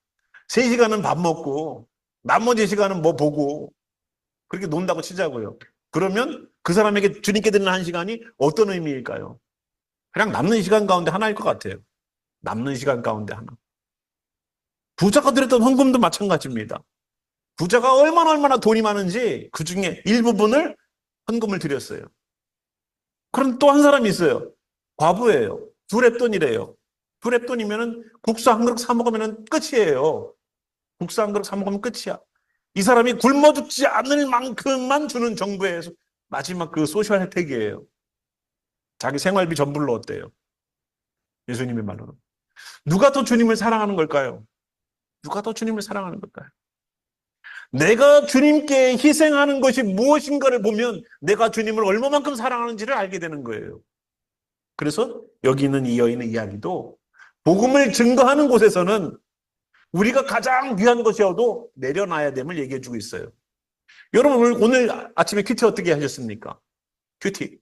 3시간은 밥 먹고 나머지 시간은 뭐 보고 그렇게 논다고 치자고요. 그러면 그 사람에게 주님께 드리는 한 시간이 어떤 의미일까요? 그냥 남는 시간 가운데 하나일 것 같아요. 남는 시간 가운데 하나. 부자가 드렸던 헌금도 마찬가지입니다. 부자가 얼마나 돈이 많은지 그 중에 일부분을 헌금을 드렸어요. 그럼 또 한 사람이 있어요. 과부예요. 두 랩돈이래요. 두 랩돈이면은 국수 한 그릇 사 먹으면 끝이에요. 국수 한 그릇 사 먹으면 끝이야. 이 사람이 굶어 죽지 않을 만큼만 주는 정부의 마지막 그 소셜 혜택이에요. 자기 생활비 전부를 넣었대요. 예수님의 말로는. 누가 더 주님을 사랑하는 걸까요? 누가 더 주님을 사랑하는 걸까요? 내가 주님께 희생하는 것이 무엇인가를 보면 내가 주님을 얼마만큼 사랑하는지를 알게 되는 거예요. 그래서 여기 있는 이 여인의 이야기도 복음을 증거하는 곳에서는 우리가 가장 귀한 것이어도 내려놔야 됨을 얘기해 주고 있어요. 여러분 오늘 아침에 큐티 어떻게 하셨습니까? 큐티.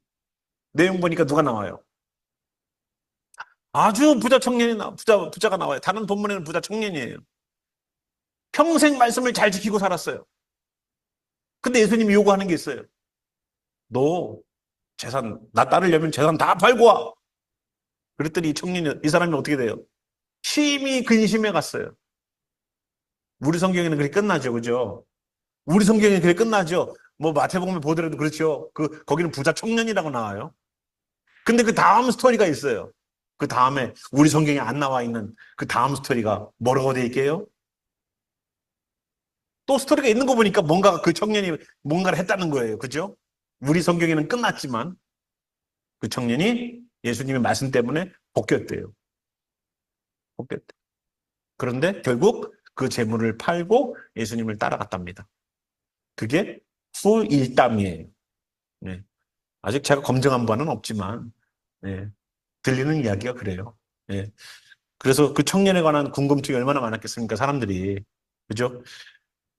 내용 보니까 누가 나와요? 아주 부자 청년이 부자가 나와요. 다른 본문에는 부자 청년이에요. 평생 말씀을 잘 지키고 살았어요. 근데 예수님이 요구하는 게 있어요. 너 재산, 나 따르려면 재산 다 팔고 와. 그랬더니 이 사람이 어떻게 돼요? 심히 근심해 갔어요. 우리 성경에는 그렇게 끝나죠. 그죠? 우리 성경에는 그렇게 끝나죠. 뭐 마태복음에 보더라도 그렇죠. 거기는 부자 청년이라고 나와요. 근데 그 다음 스토리가 있어요. 그 다음에 우리 성경에 안 나와 있는 그 다음 스토리가 뭐라고 돼 있게요? 또 스토리가 있는 거 보니까 뭔가 그 청년이 뭔가를 했다는 거예요. 그죠? 우리 성경에는 끝났지만 그 청년이 예수님의 말씀 때문에 복귀했대요. 복귀했대. 그런데 결국 그 재물을 팔고 예수님을 따라갔답니다. 그게 후일담이에요. 네. 아직 제가 검증한 바는 없지만 네. 들리는 이야기가 그래요. 네. 그래서 그 청년에 관한 궁금증이 얼마나 많았겠습니까? 사람들이. 그죠?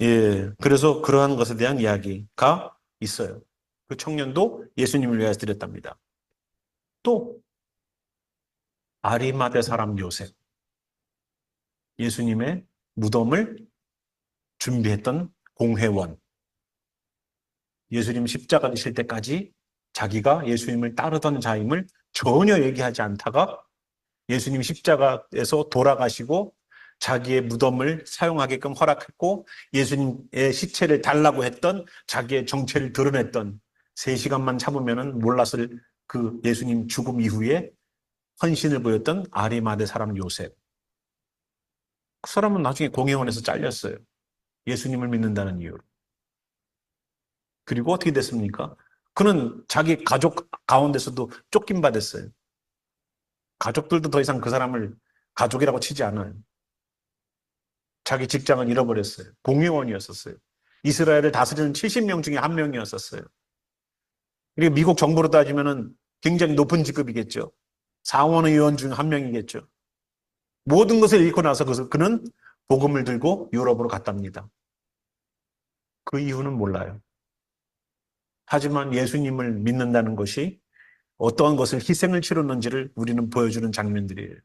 예. 그래서 그러한 것에 대한 이야기가 있어요. 그 청년도 예수님을 위해서 드렸답니다. 또 아리마대 사람 요셉. 예수님의 무덤을 준비했던 공회원. 예수님 십자가 되실 때까지 자기가 예수님을 따르던 자임을 전혀 얘기하지 않다가 예수님 십자가에서 돌아가시고 자기의 무덤을 사용하게끔 허락했고 예수님의 시체를 달라고 했던 자기의 정체를 드러냈던 3시간만 참으면 몰랐을 그 예수님 죽음 이후에 헌신을 보였던 아리마대 사람 요셉. 그 사람은 나중에 공회원에서 잘렸어요. 예수님을 믿는다는 이유로. 그리고 어떻게 됐습니까? 그는 자기 가족 가운데서도 쫓김 받았어요. 가족들도 더 이상 그 사람을 가족이라고 치지 않아요. 자기 직장을 잃어버렸어요. 공회원이었었어요. 이스라엘을 다스리는 70명 중에 한 명이었었어요. 그리고 미국 정부로 따지면 굉장히 높은 직급이겠죠. 상원의원 중 한 명이겠죠. 모든 것을 잃고 나서 그는 복음을 들고 유럽으로 갔답니다. 그 이유는 몰라요. 하지만 예수님을 믿는다는 것이 어떠한 것을 희생을 치렀는지를 우리는 보여주는 장면들이에요.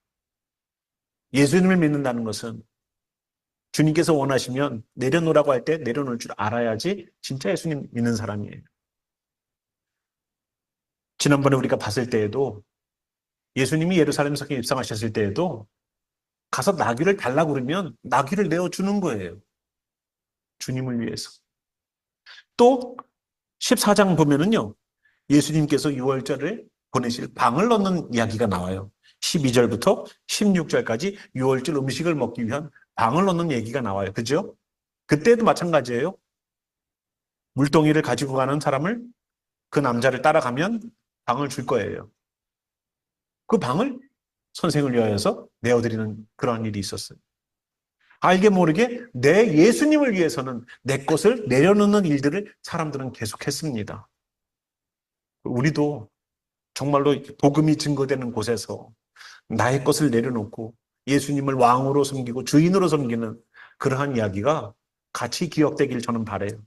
예수님을 믿는다는 것은 주님께서 원하시면 내려놓으라고 할 때 내려놓을 줄 알아야지 진짜 예수님 믿는 사람이에요. 지난번에 우리가 봤을 때에도 예수님이 예루살렘 성에 입성하셨을 때에도 가서 나귀를 달라고 그러면 나귀를 내어주는 거예요. 주님을 위해서. 또 14장 보면은요. 예수님께서 유월절을 보내실 방을 넣는 이야기가 나와요. 12절부터 16절까지 유월절 음식을 먹기 위한 방을 넣는 얘기가 나와요. 그죠? 그때도 마찬가지예요. 물동이를 가지고 가는 사람을 그 남자를 따라가면 방을 줄 거예요. 그 방을 선생을 위하여서 내어드리는 그러한 일이 있었어요. 알게 모르게 내 예수님을 위해서는 내 것을 내려놓는 일들을 사람들은 계속했습니다. 우리도 정말로 복음이 증거되는 곳에서 나의 것을 내려놓고 예수님을 왕으로 섬기고 주인으로 섬기는 그러한 이야기가 같이 기억되길 저는 바라요.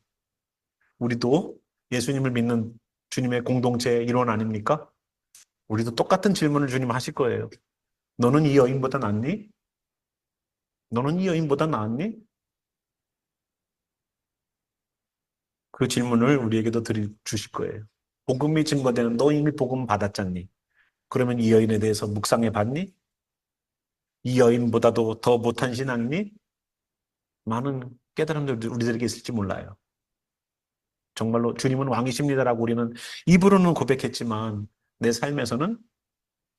우리도 예수님을 믿는 주님의 공동체의 일원 아닙니까? 우리도 똑같은 질문을 주님 하실 거예요. 너는 이 여인보다 낫니? 너는 이 여인보다 나았니? 그 질문을 우리에게도 주실 거예요. 복음이 증거되는 너 이미 복음 받았잖니? 그러면 이 여인에 대해서 묵상해 봤니? 이 여인보다도 더 못한 신앙이니? 많은 깨달음들 우리들에게 있을지 몰라요. 정말로 주님은 왕이십니다라고 우리는 입으로는 고백했지만 내 삶에서는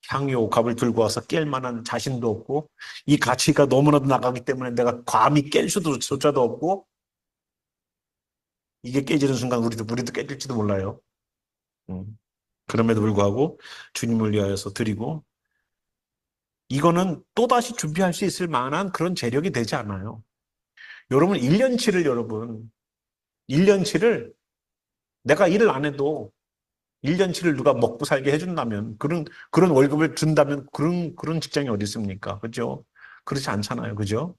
향유 옥합을 들고 와서 깰 만한 자신도 없고 이 가치가 너무나도 나가기 때문에 내가 감히 깰 수조차도 없고 이게 깨지는 순간 우리도 깨질지도 몰라요. 음. 그럼에도 불구하고 주님을 위하여서 드리고 이거는 또다시 준비할 수 있을 만한 그런 재력이 되지 않아요. 여러분 1년치를 여러분 1년치를 내가 일을 안 해도 1년치를 누가 먹고 살게 해준다면 그런 월급을 준다면 그런 직장이 어디 있습니까? 그죠? 그렇지 않잖아요. 그죠?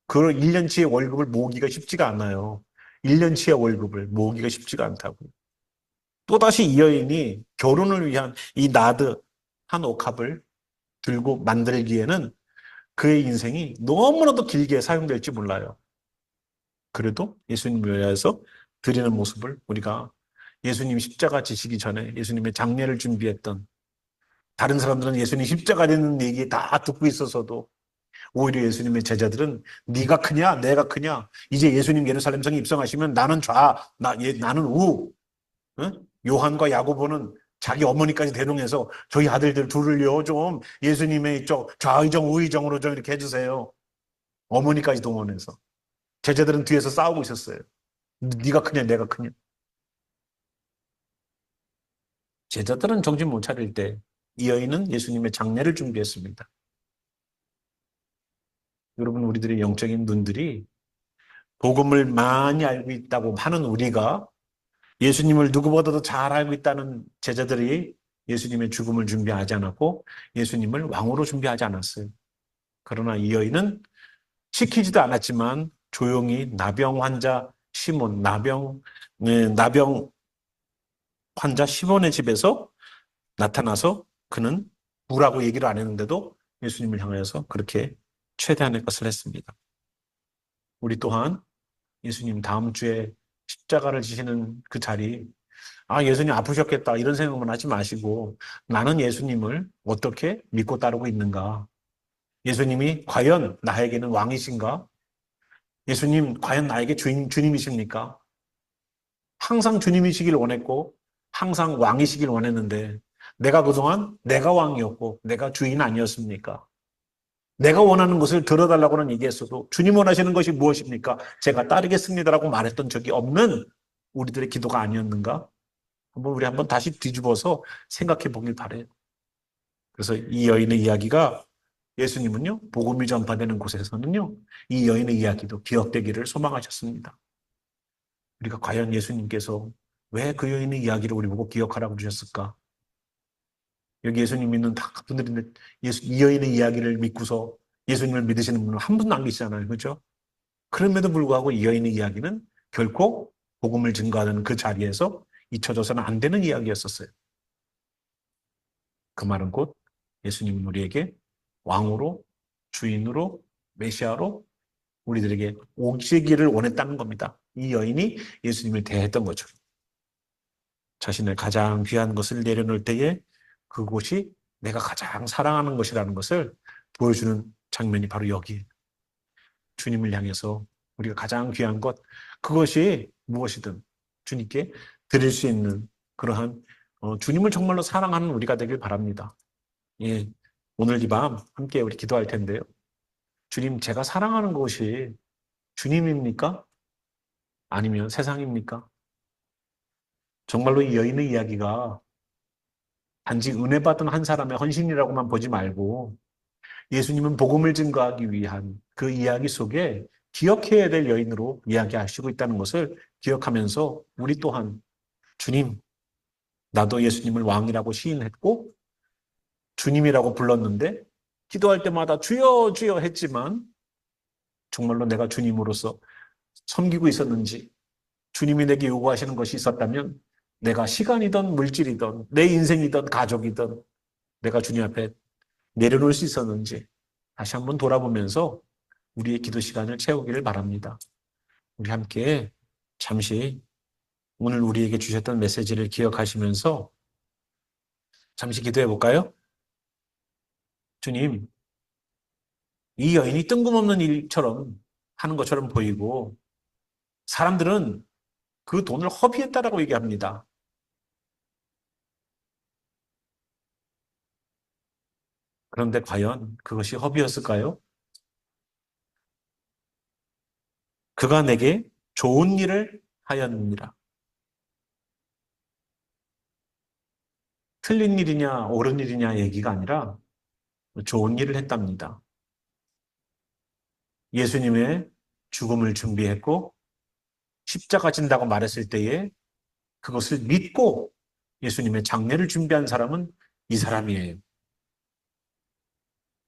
그 1년치의 월급을 모으기가 쉽지가 않아요. 1년치의 월급을 모으기가 쉽지가 않다고. 또다시 이 여인이 결혼을 위한 이 나드 한 옥합을 들고 만들기에는 그의 인생이 너무나도 길게 사용될지 몰라요. 그래도 예수님을 위해서 드리는 모습을 우리가 예수님 십자가 지시기 전에 예수님의 장례를 준비했던 다른 사람들은 예수님 십자가 되는 얘기 다 듣고 있어서도 오히려 예수님의 제자들은 네가 크냐 내가 크냐 이제 예수님 예루살렘 성에 입성하시면 나는 나는 우 응? 요한과 야고보는 자기 어머니까지 대동해서 저희 아들들 둘을요 좀 예수님의 좌의정 우의정으로 좀 이렇게 해주세요. 어머니까지 동원해서 제자들은 뒤에서 싸우고 있었어요. 네가 크냐 내가 크냐. 제자들은 정신 못 차릴 때 이 여인은 예수님의 장례를 준비했습니다. 여러분 우리들의 영적인 눈들이 복음을 많이 알고 있다고 하는 우리가 예수님을 누구보다도 잘 알고 있다는 제자들이 예수님의 죽음을 준비하지 않았고 예수님을 왕으로 준비하지 않았어요. 그러나 이 여인은 시키지도 않았지만 조용히 나병 환자 시몬, 나병 환자 시몬의 집에서 나타나서 그는 부라고 얘기를 안 했는데도 예수님을 향하여서 그렇게 최대한의 것을 했습니다. 우리 또한 예수님 다음 주에 십자가를 지시는 그 자리, 예수님 아프셨겠다 이런 생각만 하지 마시고 나는 예수님을 어떻게 믿고 따르고 있는가? 예수님이 과연 나에게는 왕이신가? 예수님 과연 나에게 주님이십니까? 항상 주님이시길 원했고 항상 왕이시길 원했는데 내가 그동안 내가 왕이었고 내가 주인 아니었습니까? 내가 원하는 것을 들어달라고는 얘기했어도 주님 원하시는 것이 무엇입니까? 제가 따르겠습니다라고 말했던 적이 없는 우리들의 기도가 아니었는가? 우리 한번 다시 뒤집어서 생각해 보길 바래요. 그래서 이 여인의 이야기가 예수님은요, 복음이 전파되는 곳에서는요, 이 여인의 이야기도 기억되기를 소망하셨습니다. 우리가 과연 예수님께서 왜 그 여인의 이야기를 우리 보고 기억하라고 주셨을까? 여기 예수님 믿는 다 분들인데 이 여인의 이야기를 믿고서 예수님을 믿으시는 분은 한 분도 안 계시잖아요. 그렇죠? 그럼에도 불구하고 이 여인의 이야기는 결코 복음을 증거하는 그 자리에서 잊혀져서는 안 되는 이야기였었어요. 그 말은 곧 예수님은 우리에게 왕으로, 주인으로, 메시아로 우리들에게 오시기를 원했다는 겁니다. 이 여인이 예수님을 대했던 거죠. 자신의 가장 귀한 것을 내려놓을 때에 그곳이 내가 가장 사랑하는 것이라는 것을 보여주는 장면이 바로 여기. 주님을 향해서 우리가 가장 귀한 것, 그것이 무엇이든 주님께 드릴 수 있는 그러한 주님을 정말로 사랑하는 우리가 되길 바랍니다. 예, 오늘 이 밤 함께 우리 기도할 텐데요. 주님, 제가 사랑하는 것이 주님입니까? 아니면 세상입니까? 정말로 이 여인의 이야기가 단지 은혜 받은 한 사람의 헌신이라고만 보지 말고 예수님은 복음을 증거하기 위한 그 이야기 속에 기억해야 될 여인으로 이야기하시고 있다는 것을 기억하면서 우리 또한 주님, 나도 예수님을 왕이라고 시인했고 주님이라고 불렀는데 기도할 때마다 주여 주여 했지만 정말로 내가 주님으로서 섬기고 있었는지 주님이 내게 요구하시는 것이 있었다면 내가 시간이든 물질이든 내 인생이든 가족이든 내가 주님 앞에 내려놓을 수 있었는지 다시 한번 돌아보면서 우리의 기도 시간을 채우기를 바랍니다. 우리 함께 잠시 오늘 우리에게 주셨던 메시지를 기억하시면서 잠시 기도해 볼까요? 주님, 이 여인이 뜬금없는 일처럼 하는 것처럼 보이고 사람들은 그 돈을 허비했다라고 얘기합니다. 그런데 과연 그것이 허비였을까요? 그가 내게 좋은 일을 하였느니라. 틀린 일이냐 옳은 일이냐 얘기가 아니라 좋은 일을 했답니다. 예수님의 죽음을 준비했고 십자가 진다고 말했을 때에 그것을 믿고 예수님의 장례를 준비한 사람은 이 사람이에요.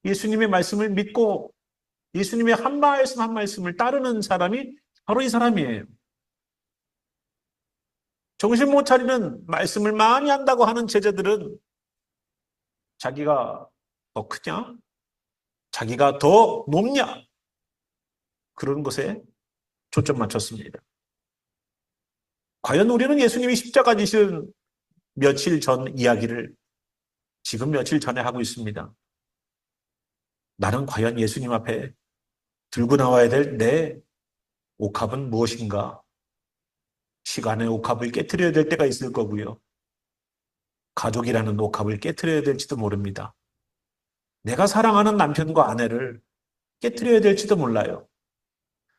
예수님의 말씀을 믿고 예수님의 한 말씀 한 말씀을 따르는 사람이 바로 이 사람이에요. 정신 못 차리는 말씀을 많이 한다고 하는 제자들은 자기가 더 크냐? 자기가 더 높냐? 그런 것에 초점 맞췄습니다. 과연 우리는 예수님이 십자가 지신 며칠 전 이야기를 지금 며칠 전에 하고 있습니다. 나는 과연 예수님 앞에 들고 나와야 될 내 옥합은 무엇인가? 시간의 옥합을 깨트려야 될 때가 있을 거고요. 가족이라는 옥합을 깨트려야 될지도 모릅니다. 내가 사랑하는 남편과 아내를 깨트려야 될지도 몰라요.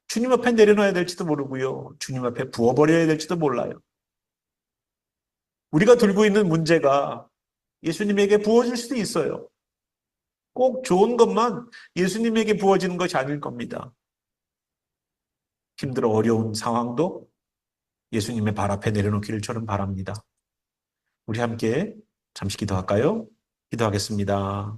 주님 앞에 내려놔야 될지도 모르고요. 주님 앞에 부어버려야 될지도 몰라요. 우리가 들고 있는 문제가 예수님에게 부어질 수도 있어요. 꼭 좋은 것만 예수님에게 부어지는 것이 아닐 겁니다. 힘들어 어려운 상황도 예수님의 발 앞에 내려놓기를 저는 바랍니다. 우리 함께 잠시 기도할까요? 기도하겠습니다.